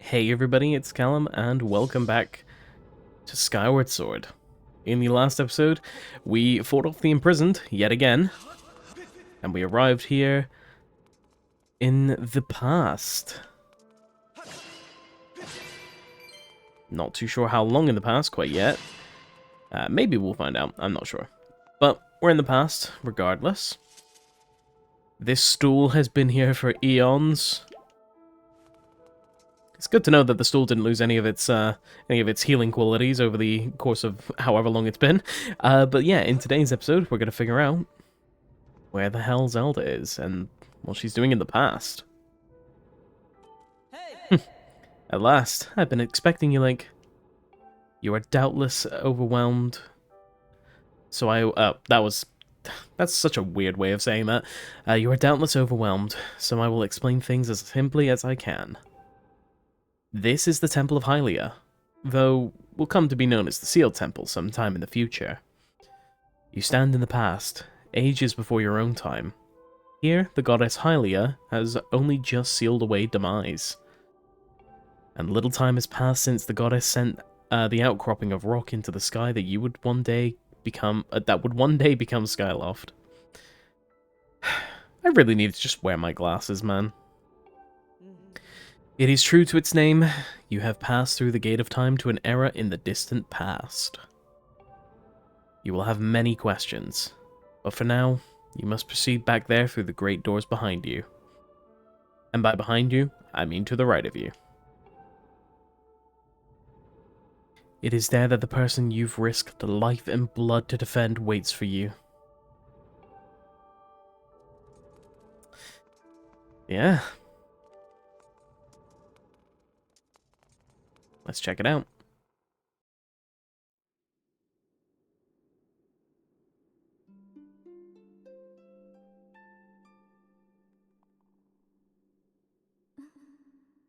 Hey everybody, it's Callum, and welcome back to Skyward Sword. In the last episode, we fought off the imprisoned, yet again, and we arrived here in the past. Not too sure how long in the past quite yet. Maybe we'll find out, I'm not sure. But we're in the past, regardless. This stool has been here for eons. It's good to know that the stool didn't lose any of its healing qualities over the course of however long it's been. But yeah, in today's episode, we're going to figure out where the hell Zelda is and what she's doing in the past. Hey. At last, I've been expecting you, Link. You are doubtless overwhelmed. So that's such a weird way of saying that. You are doubtless overwhelmed, so I will explain things as simply as I can. This is the Temple of Hylia, though will come to be known as the Sealed Temple sometime in the future. You stand in the past, ages before your own time. Here, the goddess Hylia has only just sealed away demise. And little time has passed since the goddess sent the outcropping of rock into the sky that would one day become Skyloft. I really need to just wear my glasses, man. It is true to its name, you have passed through the gate of time to an era in the distant past. You will have many questions, but for now, you must proceed back there through the great doors behind you. And by behind you, I mean to the right of you. It is there that the person you've risked life and blood to defend waits for you. Yeah. Let's check it out.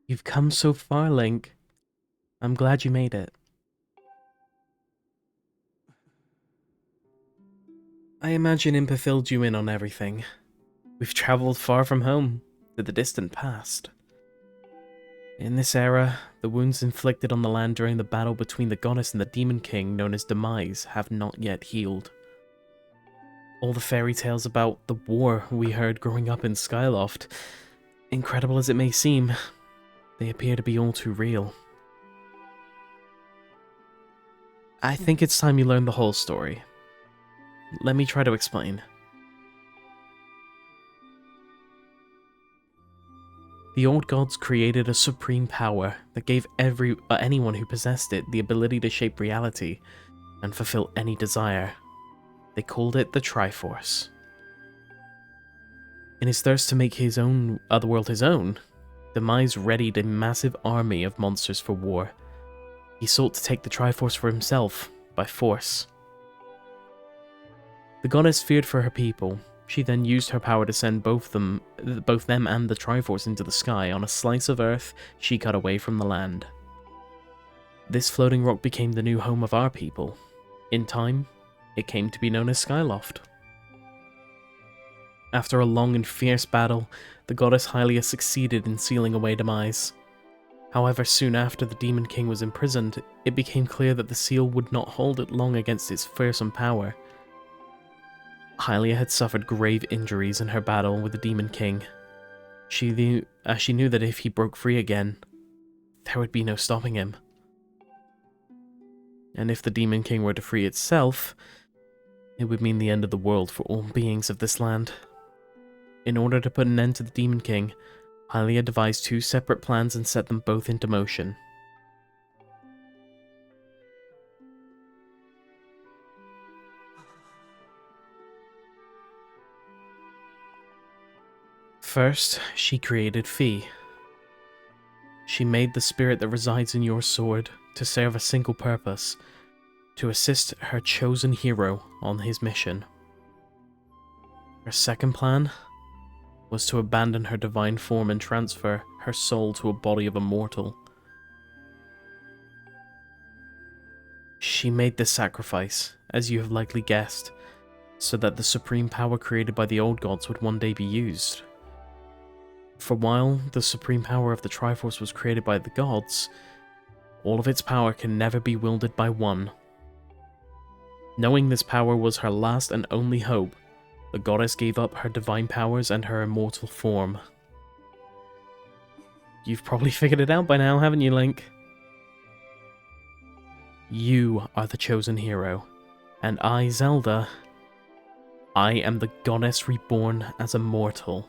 You've come so far, Link. I'm glad you made it. I imagine Impa filled you in on everything. We've traveled far from home, to the distant past. In this era, the wounds inflicted on the land during the battle between the goddess and the demon king known as Demise have not yet healed. All the fairy tales about the war we heard growing up in Skyloft, incredible as it may seem, they appear to be all too real. I think it's time you learn the whole story. Let me try to explain. The old gods created a supreme power that gave anyone who possessed it the ability to shape reality and fulfill any desire. They called it the Triforce. In his thirst to make his own otherworld his own, Demise readied a massive army of monsters for war. He sought to take the Triforce for himself, by force. The goddess feared for her people. She then used her power to send both them and the Triforce into the sky on a slice of earth she cut away from the land. This floating rock became the new home of our people. In time, it came to be known as Skyloft. After a long and fierce battle, the goddess Hylia succeeded in sealing away Demise. However, soon after the Demon King was imprisoned, it became clear that the seal would not hold it long against its fearsome power. Hylia had suffered grave injuries in her battle with the Demon King. She knew that if he broke free again, there would be no stopping him. And if the Demon King were to free itself, it would mean the end of the world for all beings of this land. In order to put an end to the Demon King, Hylia devised two separate plans and set them both into motion. First, she created Fi. She made the spirit that resides in your sword to serve a single purpose, to assist her chosen hero on his mission. Her second plan was to abandon her divine form and transfer her soul to a body of a mortal. She made this sacrifice, as you have likely guessed, so that the supreme power created by the old gods would one day be used. For while the supreme power of the Triforce was created by the gods, all of its power can never be wielded by one. Knowing this power was her last and only hope, the goddess gave up her divine powers and her immortal form. You've probably figured it out by now, haven't you, Link? You are the chosen hero, and I, Zelda, I am the goddess reborn as a mortal.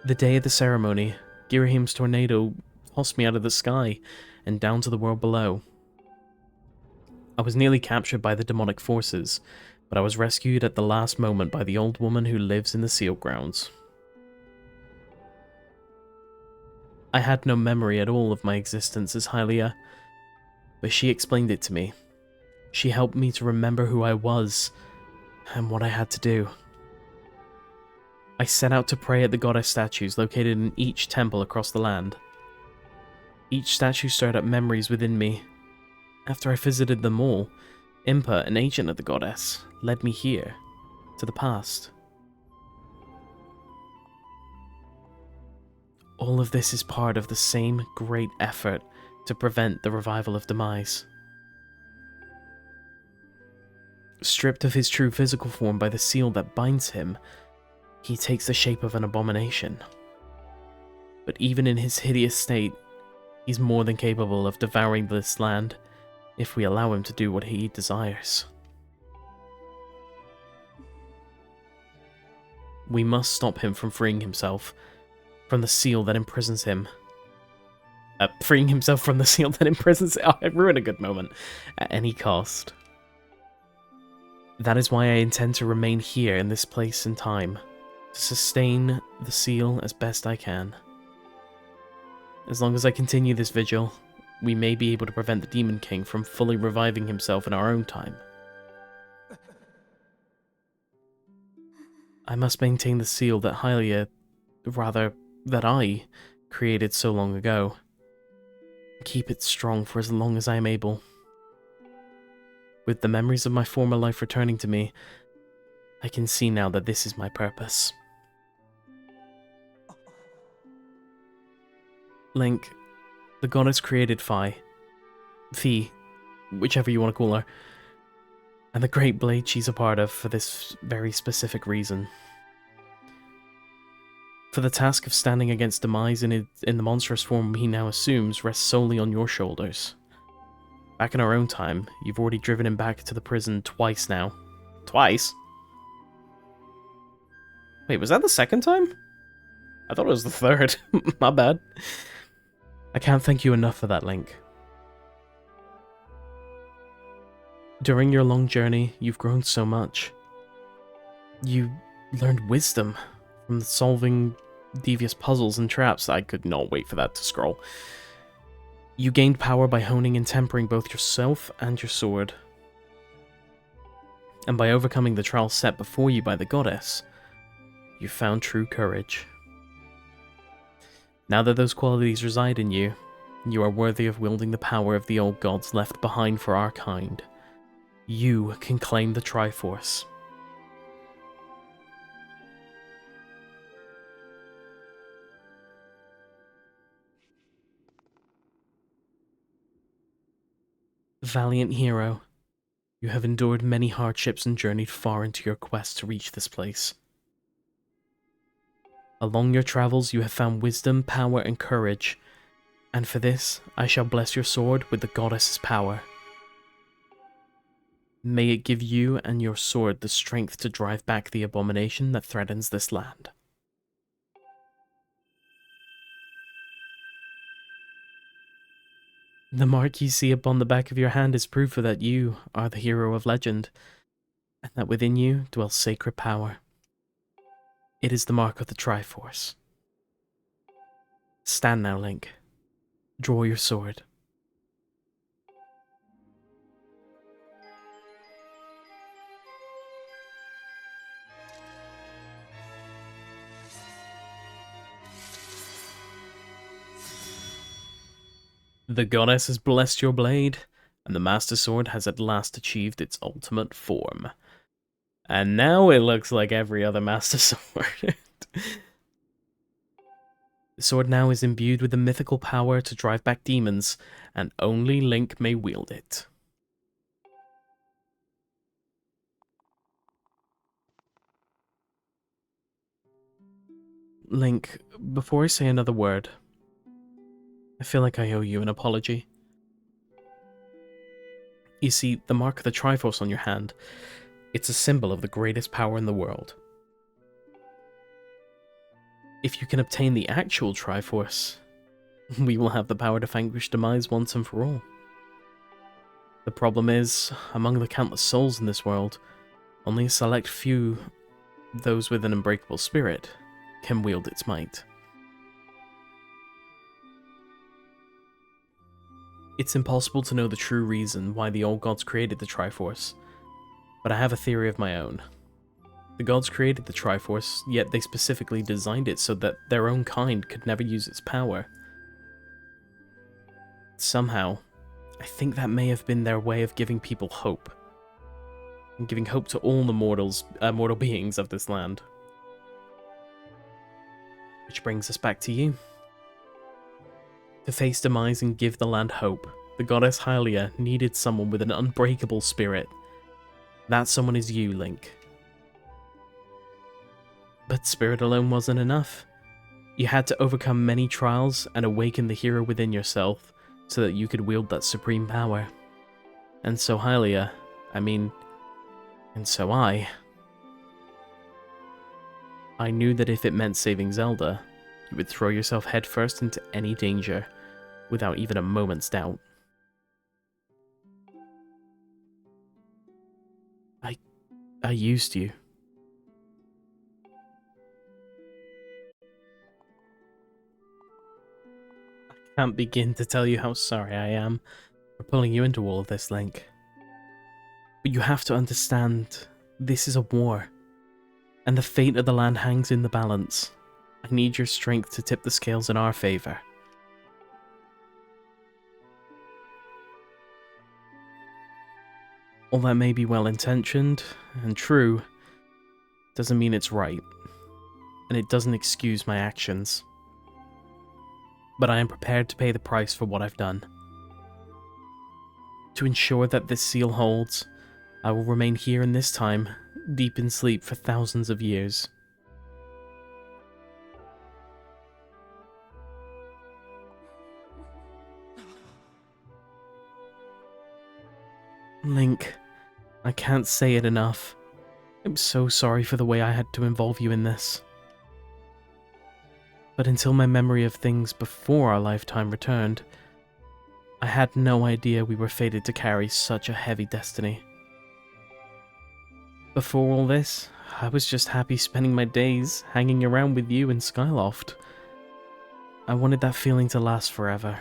The day of the ceremony, Girahim's tornado tossed me out of the sky and down to the world below. I was nearly captured by the demonic forces, but I was rescued at the last moment by the old woman who lives in the sealed grounds. I had no memory at all of my existence as Hylia, but she explained it to me. She helped me to remember who I was and what I had to do. I set out to pray at the goddess statues located in each temple across the land. Each statue stirred up memories within me. After I visited them all, Impa, an agent of the goddess, led me here, to the past. All of this is part of the same great effort to prevent the revival of Demise. Stripped of his true physical form by the seal that binds him, he takes the shape of an abomination. But even in his hideous state, he's more than capable of devouring this land if we allow him to do what he desires. We must stop him from freeing himself from the seal that imprisons him. Freeing himself from the seal that imprisons him. Oh, I ruined a good moment. At any cost. That is why I intend to remain here in this place and time, to sustain the seal as best I can. As long as I continue this vigil, we may be able to prevent the Demon King from fully reviving himself in our own time. I must maintain the seal that that I created so long ago. Keep it strong for as long as I am able. With the memories of my former life returning to me, I can see now that this is my purpose. Link, the goddess created Fi, whichever you want to call her, and the great blade she's a part of for this very specific reason. For the task of standing against Demise in the monstrous form he now assumes rests solely on your shoulders. Back in our own time, you've already driven him back to the prison twice now. Twice? Wait, was that the second time? I thought it was the third. My bad. I can't thank you enough for that, Link. During your long journey, you've grown so much. You learned wisdom from solving devious puzzles and traps. I could not wait for that to scroll. You gained power by honing and tempering both yourself and your sword. And by overcoming the trial set before you by the goddess, you found true courage. Now that those qualities reside in you, you are worthy of wielding the power of the old gods left behind for our kind. You can claim the Triforce. Valiant hero, you have endured many hardships and journeyed far into your quest to reach this place. Along your travels you have found wisdom, power, and courage, and for this I shall bless your sword with the goddess's power. May it give you and your sword the strength to drive back the abomination that threatens this land. The mark you see upon the back of your hand is proof that you are the hero of legend, and that within you dwells sacred power. It is the mark of the Triforce. Stand now, Link. Draw your sword. The goddess has blessed your blade, and the Master Sword has at last achieved its ultimate form. And now it looks like every other Master Sword. The sword now is imbued with the mythical power to drive back demons, and only Link may wield it. Link, before I say another word, I feel like I owe you an apology. You see, the mark of the Triforce on your hand, it's a symbol of the greatest power in the world. If you can obtain the actual Triforce, we will have the power to vanquish demise once and for all. The problem is, among the countless souls in this world, only a select few, those with an unbreakable spirit, can wield its might. It's impossible to know the true reason why the old gods created the Triforce, but I have a theory of my own. The gods created the Triforce, yet they specifically designed it so that their own kind could never use its power. Somehow, I think that may have been their way of giving people hope. And giving hope to all the mortal beings of this land. Which brings us back to you. To face demise and give the land hope, the goddess Hylia needed someone with an unbreakable spirit. That someone is you, Link. But spirit alone wasn't enough. You had to overcome many trials and awaken the hero within yourself so that you could wield that supreme power. And so Hylia, and so I knew that if it meant saving Zelda, you would throw yourself headfirst into any danger, without even a moment's doubt. I used you. I can't begin to tell you how sorry I am for pulling you into all of this, Link. But you have to understand, this is a war, and the fate of the land hangs in the balance. I need your strength to tip the scales in our favor. All that may be well-intentioned and true doesn't mean it's right, and it doesn't excuse my actions. But I am prepared to pay the price for what I've done. To ensure that this seal holds, I will remain here in this time, deep in sleep for thousands of years. Link, I can't say it enough. I'm so sorry for the way I had to involve you in this. But until my memory of things before our lifetime returned, I had no idea we were fated to carry such a heavy destiny. Before all this, I was just happy spending my days hanging around with you in Skyloft. I wanted that feeling to last forever.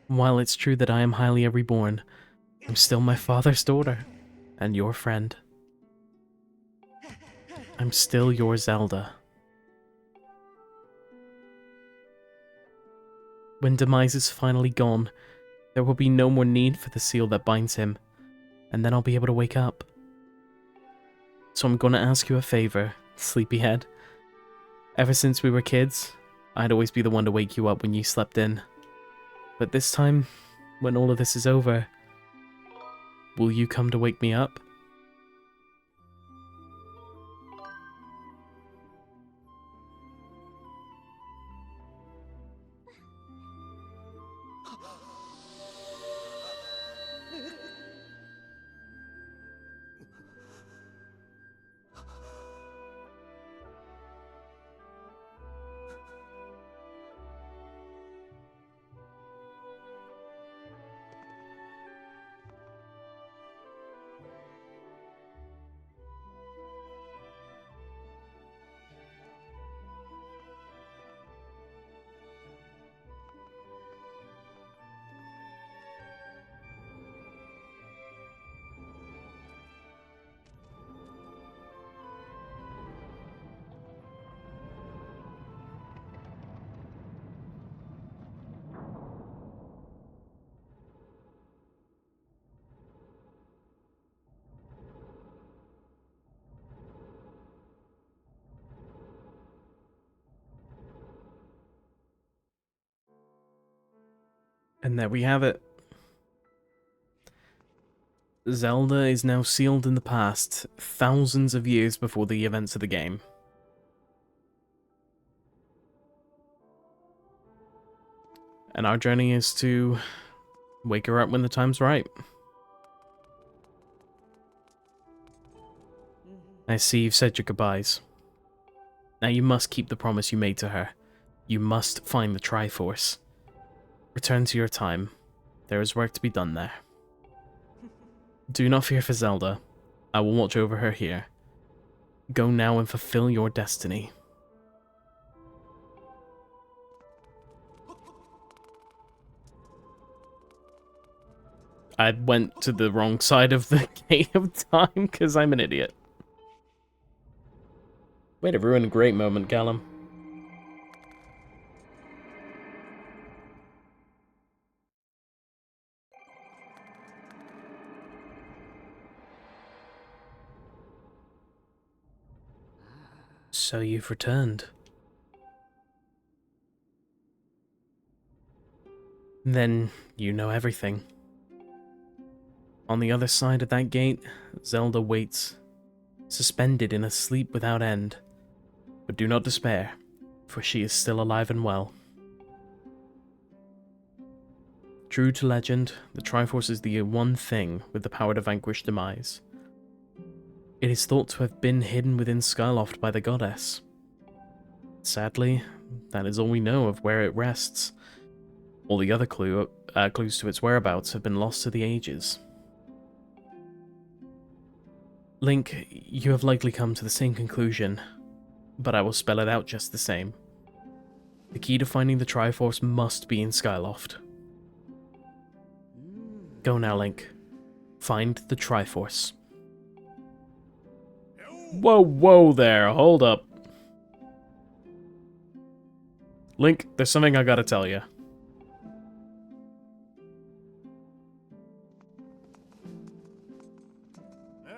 While it's true that I am Hylia reborn, I'm still my father's daughter, and your friend. I'm still your Zelda. When Demise is finally gone, there will be no more need for the seal that binds him, and then I'll be able to wake up. So I'm gonna ask you a favor, sleepyhead. Ever since we were kids, I'd always be the one to wake you up when you slept in. But this time, when all of this is over, will you come to wake me up? And there we have it. Zelda is now sealed in the past, thousands of years before the events of the game. And our journey is to wake her up when the time's right. I see you've said your goodbyes. Now you must keep the promise you made to her. You must find the Triforce. Return to your time. There is work to be done there. Do not fear for Zelda. I will watch over her here. Go now and fulfill your destiny. I went to the wrong side of the gate of time because I'm an idiot. Way to ruin a great moment, Callum. So you've returned. Then you know everything. On the other side of that gate, Zelda waits, suspended in a sleep without end. But do not despair, for she is still alive and well. True to legend, the Triforce is the one thing with the power to vanquish demise. It is thought to have been hidden within Skyloft by the goddess. Sadly, that is all we know of where it rests. All the other clues to its whereabouts have been lost to the ages. Link, you have likely come to the same conclusion, but I will spell it out just the same. The key to finding the Triforce must be in Skyloft. Go now, Link. Find the Triforce. Whoa there, hold up. Link, there's something I gotta tell you.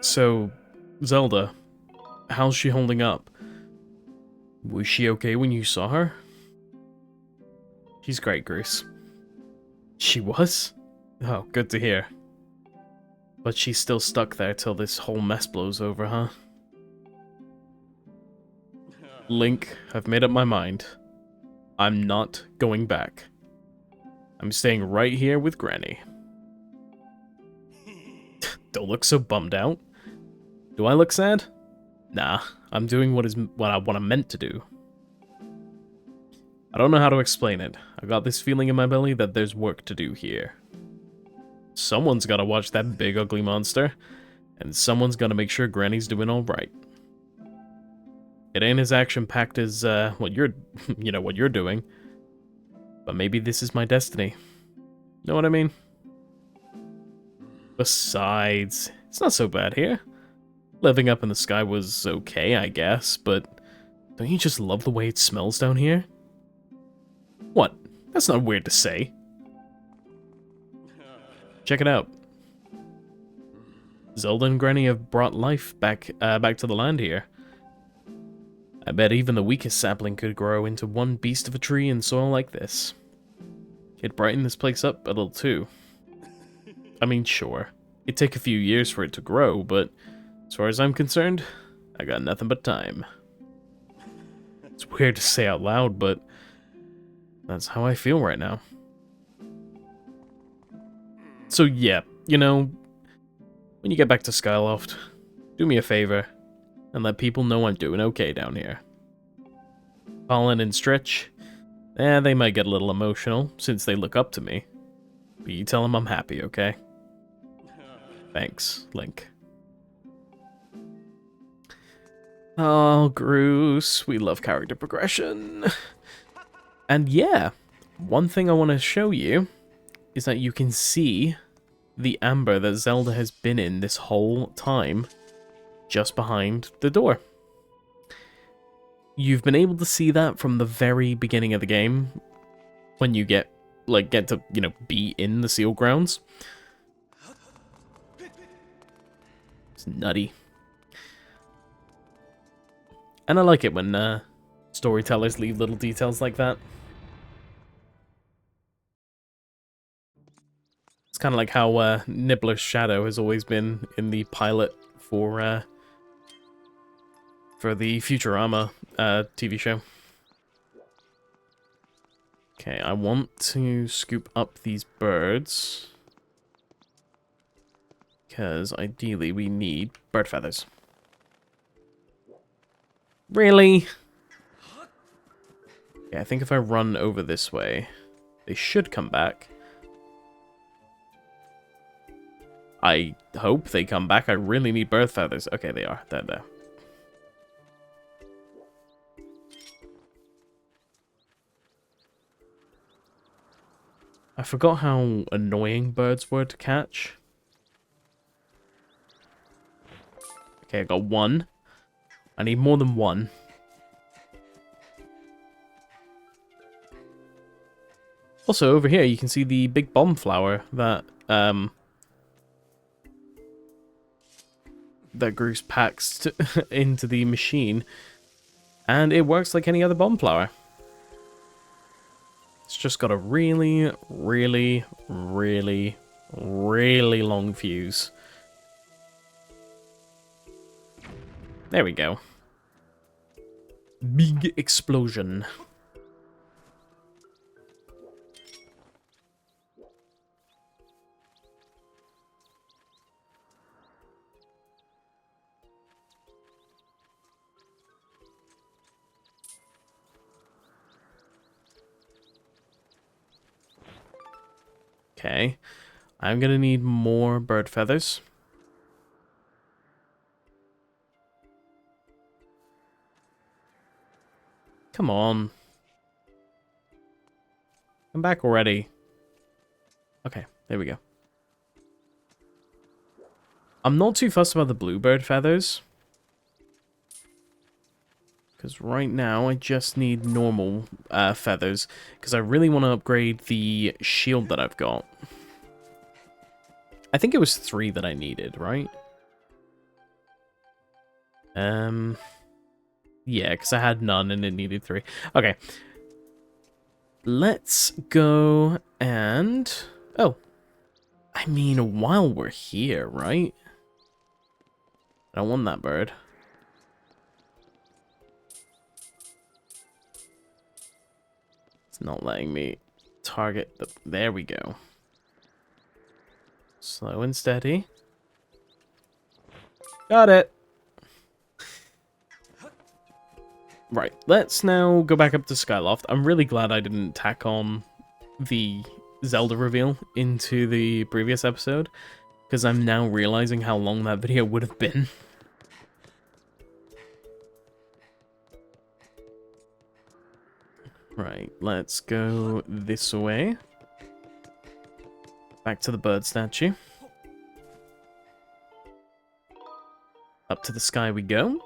So, Zelda, how's she holding up? Was she okay when you saw her? She's great, Grace. She was? Oh, good to hear. But she's still stuck there till this whole mess blows over, huh? Link, I've made up my mind. I'm not going back. I'm staying right here with Granny. Don't look so bummed out. Do I look sad? Nah, I'm doing what I'm meant to do. I don't know how to explain it. I got this feeling in my belly that there's work to do here. Someone's gotta watch that big ugly monster, and someone's gotta make sure Granny's doing alright. It ain't as action-packed as, what you're doing. But maybe this is my destiny. Know what I mean? Besides, it's not so bad here. Living up in the sky was okay, I guess, but don't you just love the way it smells down here? What? That's not weird to say. Check it out. Zelda and Granny have brought life back to the land here. I bet even the weakest sapling could grow into one beast of a tree in soil like this. It'd brighten this place up a little too. I mean, sure, it'd take a few years for it to grow, but as far as I'm concerned, I got nothing but time. It's weird to say out loud, but that's how I feel right now. So yeah, you know, when you get back to Skyloft, do me a favor and let people know I'm doing okay down here. Colin and Stretch, they might get a little emotional since they look up to me, but you tell them I'm happy, okay? Thanks, Link. Oh, Groose, we love character progression. And yeah, one thing I want to show you is that you can see the amber that Zelda has been in this whole time just behind the door. You've been able to see that from the very beginning of the game when you get to, you know, be in the Seal Grounds. It's nutty. And I like it when storytellers leave little details like that. It's kind of like how Nibbler's Shadow has always been in the pilot for the Futurama TV show. Okay, I want to scoop up these birds. Because ideally we need bird feathers. Really? Yeah, I think if I run over this way, they should come back. I hope they come back. I really need bird feathers. Okay, they are. They're there. I forgot how annoying birds were to catch. Okay, I got one. I need more than one. Also, over here, you can see the big bomb flower that, that Groose packs into the machine. And it works like any other bomb flower. It's just got a really, really, really, really long fuse. There we go. Big explosion. Okay, I'm gonna need more bird feathers. Come on. Come back already. Okay, there we go. I'm not too fussed about the bluebird feathers. Because right now I just need normal feathers. Because I really want to upgrade the shield that I've got. I think it was 3 that I needed, right? Yeah, because I had none and it needed 3. Okay. Let's go and... Oh. I mean, while we're here, right? I don't want that bird. It's not letting me target the... There we go. Slow and steady. Got it. Right, let's now go back up to Skyloft. I'm really glad I didn't tack on the Zelda reveal into the previous episode, because I'm now realizing how long that video would have been. Right, let's go this way. Back to the bird statue. Up to the sky we go.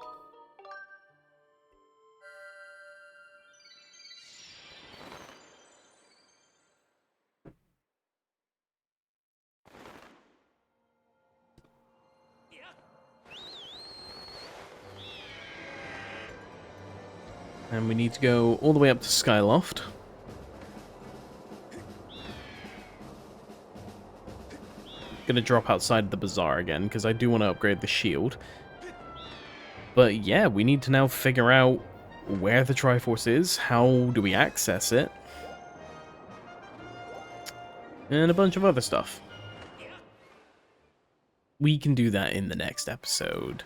And we need to go all the way up to Skyloft. Gonna drop outside the bazaar again, because I do want to upgrade the shield. But yeah, we need to now figure out where the Triforce is, how do we access it, and a bunch of other stuff. We can do that in the next episode.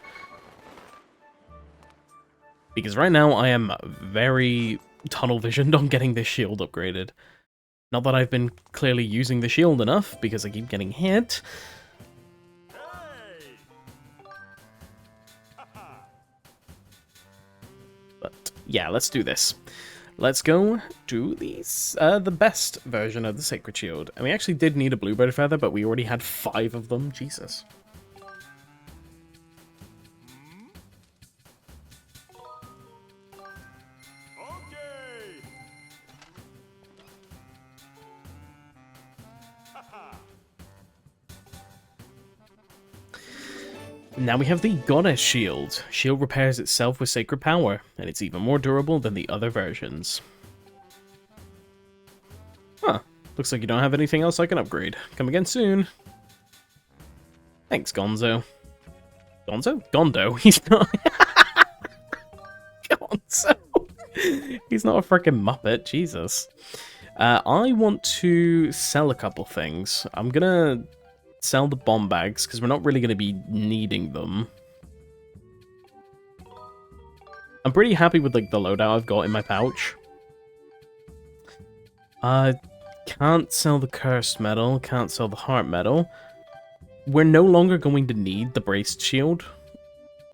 Because right now I am very tunnel visioned on getting this shield upgraded. Not that I've been clearly using the shield enough, because I keep getting hit. But yeah, let's do this. Let's go do these, the best version of the Sacred Shield. And we actually did need a bluebird feather, but we already had 5 of them. Jesus. Now we have the Goddess Shield. Shield repairs itself with sacred power, and it's even more durable than the other versions. Huh. Looks like you don't have anything else I can upgrade. Come again soon. Thanks, Gonzo. Gonzo? Gondo. He's not... Gonzo. He's not a freaking Muppet. Jesus. I want to sell a couple things. I'm gonna sell the bomb bags, because we're not really going to be needing them. I'm pretty happy with, like, the loadout I've got in my pouch. Can't sell the cursed medal, can't sell the heart medal. We're no longer going to need the braced shield,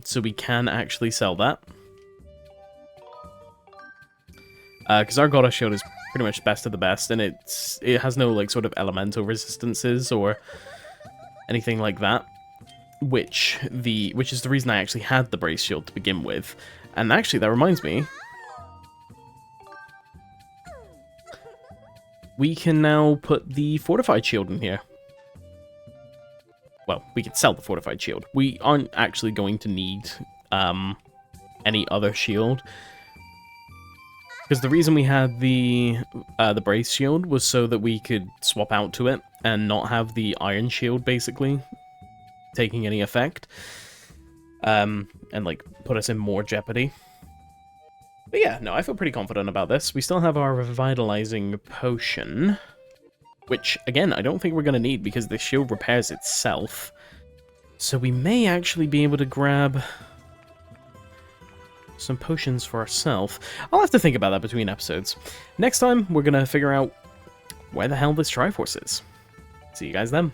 so we can actually sell that. Because our goddess shield is pretty much best of the best, and it has no, like, sort of elemental resistances or anything like that, which is the reason I actually had the brace shield to begin with. And actually, that reminds me, we can now put the fortified shield in here. Well, we could sell the fortified shield. We aren't actually going to need any other shield, because the reason we had the brace shield was so that we could swap out to it and not have the iron shield basically taking any effect, and like put us in more jeopardy. But yeah, no, I feel pretty confident about this. We still have our revitalizing potion, which again I don't think we're going to need because the shield repairs itself. So we may actually be able to grab some potions for ourselves. I'll have to think about that between episodes. Next time, we're going to figure out where the hell this Triforce is. See you guys then.